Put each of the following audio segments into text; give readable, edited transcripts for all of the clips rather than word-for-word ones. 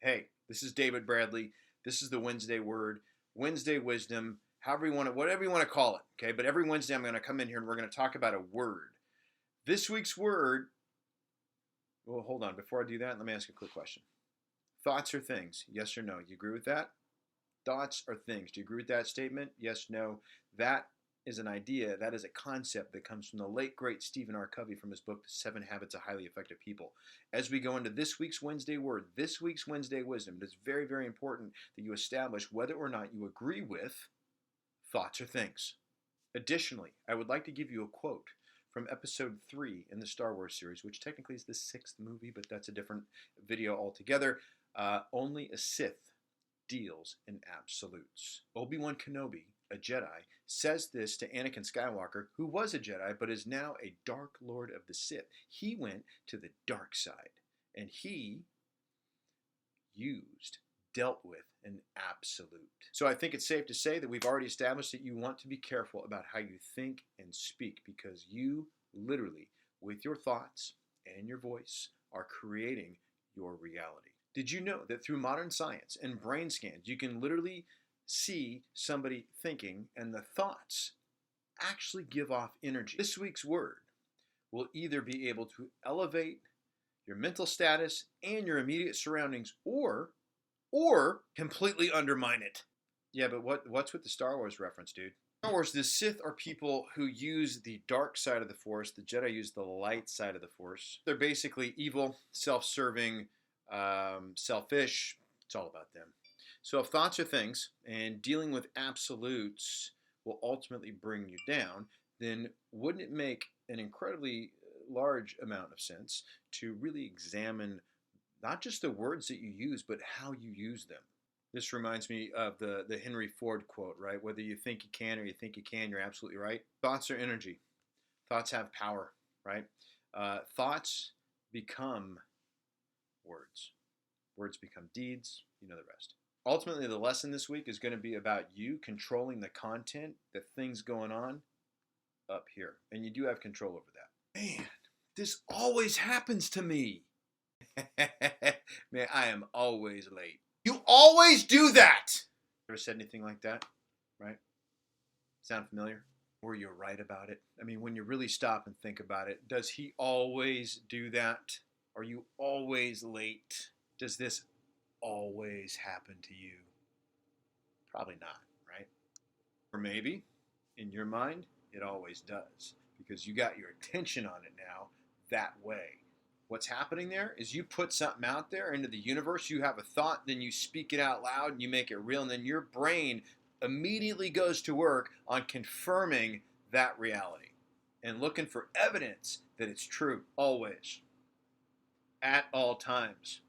Hey, this is David Bradley. This is the Wednesday Word, Wednesday Wisdom, however you want to, whatever you want to call it. Okay, but every Wednesday I'm going to come in here and we're going to talk about a word. This week's word. Well, hold on. Before I do that, let me ask you a quick question. Thoughts are things? Yes or no? You agree with that? Thoughts are things. Do you agree with that statement? Yes, no. That is an idea. That is a concept that comes from the late, great Stephen R. Covey from his book, The 7 Habits of Highly Effective People. As we go into this week's Wednesday Word, this week's Wednesday Wisdom, it is very, very important that you establish whether or not you agree with thoughts or things. Additionally, I would like to give you a quote from episode 3 in the Star Wars series, which technically is the 6th movie, but that's a different video altogether. Only a Sith deals in absolutes. Obi-Wan Kenobi, a Jedi, says this to Anakin Skywalker, who was a Jedi but is now a Dark Lord of the Sith. He went to the dark side and he dealt with an absolute. So I think it's safe to say that we've already established that you want to be careful about how you think and speak, because you literally, with your thoughts and your voice, are creating your reality. Did you know that through modern science and brain scans, you can literally see somebody thinking and the thoughts actually give off energy? This week's word will either be able to elevate your mental status and your immediate surroundings, or completely undermine it. Yeah, but what's with the Star Wars reference, dude? Star Wars, the Sith are people who use the dark side of the Force. The Jedi use the light side of the Force. They're basically evil, self-serving, selfish. It's all about them. So if thoughts are things and dealing with absolutes will ultimately bring you down, then wouldn't it make an incredibly large amount of sense to really examine not just the words that you use, but how you use them? This reminds me of the Henry Ford quote, right? Whether you think you can or you think you can, you're absolutely right. Thoughts are energy. Thoughts have power, right? Thoughts become words. Words become deeds. You know the rest. Ultimately, the lesson this week is going to be about you controlling the content, the things going on up here. And you do have control over that. Man, this always happens to me. Man, I am always late. You always do that! Ever said anything like that? Right? Sound familiar? Or you're right about it? I mean, when you really stop and think about it, does he always do that? Are you always late? Does this always happen to you? Probably not, right? Or maybe, in your mind, it always does, because you got your attention on it now that way. What's happening there is you put something out there into the universe, you have a thought, then you speak it out loud and you make it real, and then your brain immediately goes to work on confirming that reality and looking for evidence that it's true, always, at all times,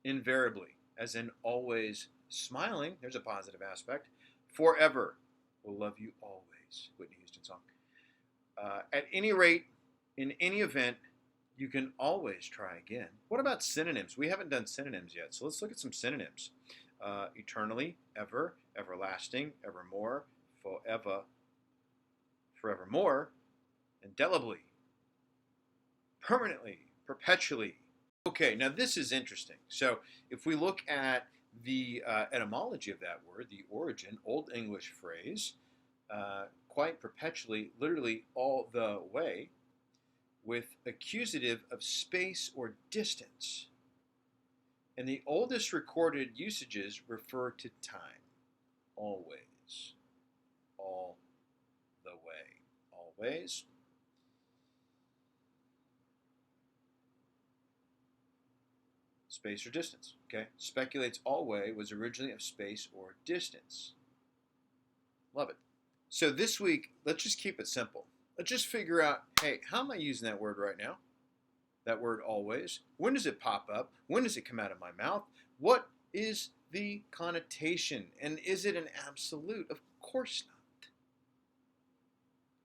invariably, as in always smiling. There's a positive aspect. Forever will love you always. Whitney Houston song. At any rate, in any event, you can always try again. What about synonyms? We haven't done synonyms yet, so let's look at some synonyms. Eternally, ever, everlasting, evermore, forever, forevermore, indelibly, permanently, perpetually. Okay, now this is interesting. So if we look at the etymology of that word, the origin, Old English phrase, quite perpetually, literally all the way, with accusative of space or distance. And the oldest recorded usages refer to time. Always. All the way. Always. Space or distance. Okay? Speculates always was originally of space or distance. Love it. So this week, let's just keep it simple. Let's just figure out, hey, how am I using that word right now? That word always. When does it pop up? When does it come out of my mouth? What is the connotation? And is it an absolute? Of course not.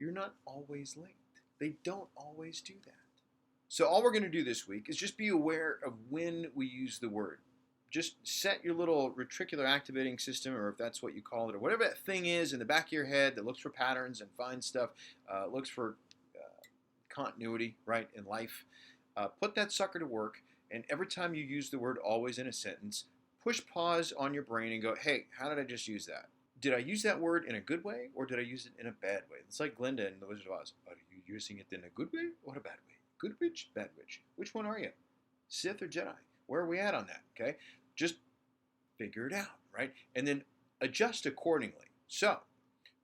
You're not always late. They don't always do that. So all we're going to do this week is just be aware of when we use the word. Just set your little reticular activating system, or if that's what you call it, or whatever that thing is in the back of your head that looks for patterns and finds stuff, looks for continuity, right, in life. Put that sucker to work, and every time you use the word always in a sentence, push pause on your brain and go, hey, how did I just use that? Did I use that word in a good way or did I use it in a bad way? It's like Glinda in The Wizard of Oz. Are you using it in a good way or a bad way? Good witch, bad witch. Which one are you? Sith or Jedi? Where are we at on that? Okay? Just figure it out, right? And then adjust accordingly. So,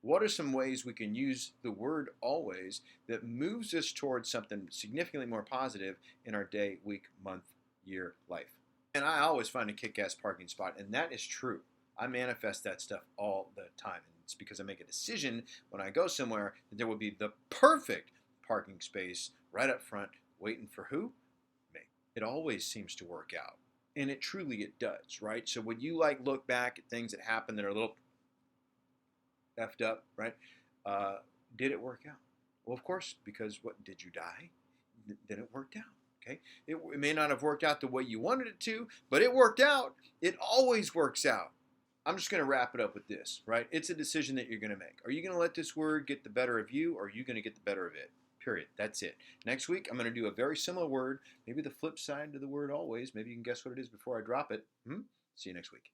what are some ways we can use the word always that moves us towards something significantly more positive in our day, week, month, year, life? And I always find a kick-ass parking spot, and that is true. I manifest that stuff all the time. And it's because I make a decision when I go somewhere that there will be the perfect parking space right up front, waiting for who? Me. It always seems to work out. And it does, right? So when you like look back at things that happen that are a little effed up, right? Did it work out? Well, of course, because what, did you die? Then it worked out. Okay? It may not have worked out the way you wanted it to, but it worked out. It always works out. I'm just going to wrap it up with this, right? It's a decision that you're going to make. Are you going to let this word get the better of you, or are you going to get the better of it? Period. That's it. Next week, I'm going to do a very similar word, maybe the flip side to the word always. Maybe you can guess what it is before I drop it. See you next week.